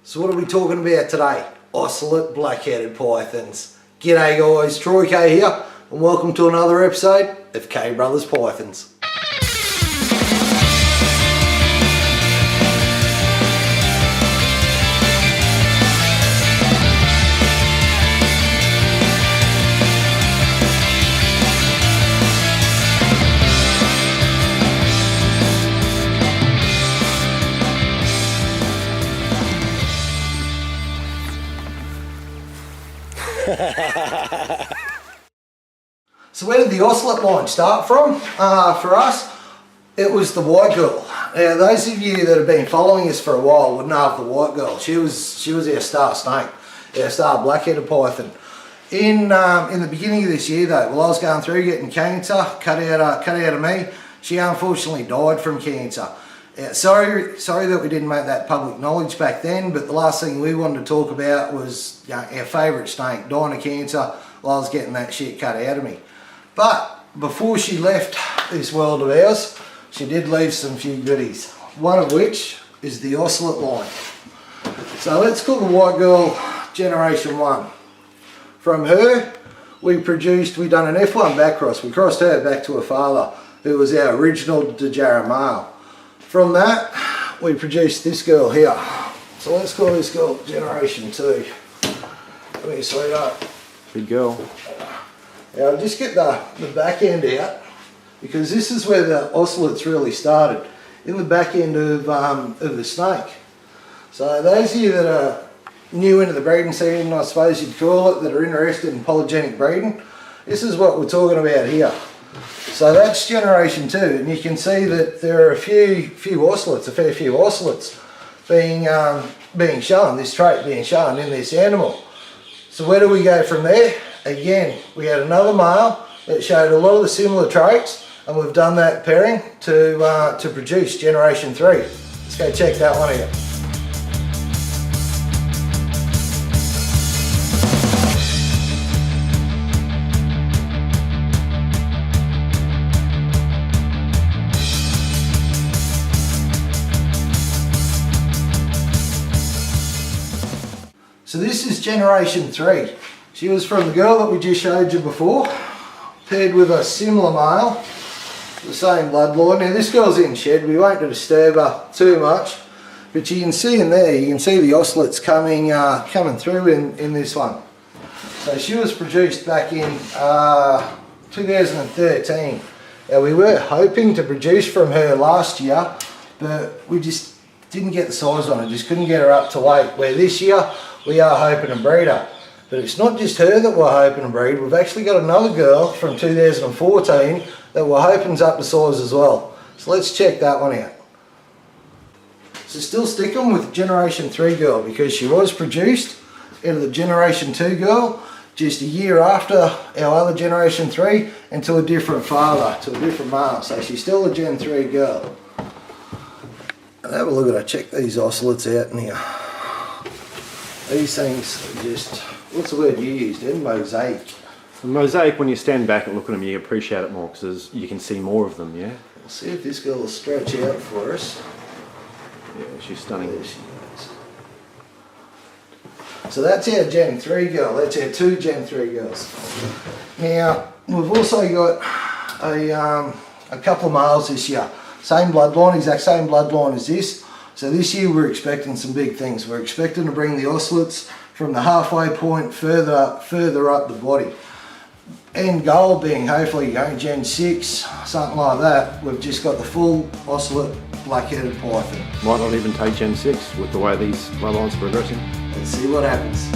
So what are we talking about today? Ocellate black-headed pythons. G'day guys, Troy K here, and welcome to another episode of K Brothers Pythons. So where did the Ocelate line start from? For us, it was the white girl. Now those of you that have been following us for a while would know of the white girl. She was our star snake, our star black-headed python. In the beginning of this year though, while I was going through getting cancer cut out of me, she unfortunately died from cancer. Sorry that we didn't make that public knowledge back then, but the last thing we wanted to talk about was our favourite snake dying of cancer while I was getting that shit cut out of me. But before she left this world of ours, she did leave some few goodies, one of which is the Ocelate line. So let's call the white girl generation 1. From her, we done an F1 back cross. We crossed her back to her father, who was our original Dejara male. From that, we produced this girl here. So let's call this girl generation 2. Come here, sweetheart. Good girl. Now I'll just get the back end out, because this is where the Ocellates really started, in the back end of the snake. So those of you that are new into the breeding scene, I suppose you'd call it, that are interested in polygenic breeding, this is what we're talking about here. So that's generation 2, and you can see that there are a fair few Ocellates being shown, this trait being shown in this animal. So where do we go from there? Again, we had another male that showed a lot of the similar traits, and we've done that pairing to produce generation 3. Let's go check that one out. So this is generation 3. She was from the girl that we just showed you before, paired with a similar male, the same bloodline. Now this girl's in shed, we won't disturb her too much, but you can see in there, you can see the Ocellates coming through in this one. So she was produced back in 2013. Now we were hoping to produce from her last year, but we just didn't get the size on her, just couldn't get her up to weight, where this year we are hoping to breed her. But it's not just her that we're hoping to breed, we've actually got another girl from 2014 that we're hoping's up to size as well. So let's check that one out. So still sticking with generation 3 girl, because she was produced out of the generation 2 girl just a year after our other generation 3, and to a different father, to a different male. So she's still a gen 3 girl. And have a look at her, check these Ocellates out in here. These things are just, what's the word you used, mosaic. A mosaic, when you stand back and look at them, you appreciate it more because you can see more of them, yeah? We'll see if this girl will stretch out for us. Yeah, she's stunning. There she goes. So that's our Gen 3 girl, that's our 2 Gen 3 girls. Now, we've also got a couple of males this year. Same bloodline, exact same bloodline as this. So this year we're expecting some big things. We're expecting to bring the Ocellates from the halfway point further up the body. End goal being hopefully Gen 6, something like that. We've just got the full Ocelate black-headed python. Might not even take Gen 6 with the way these bloodlines are progressing. Let's see what happens.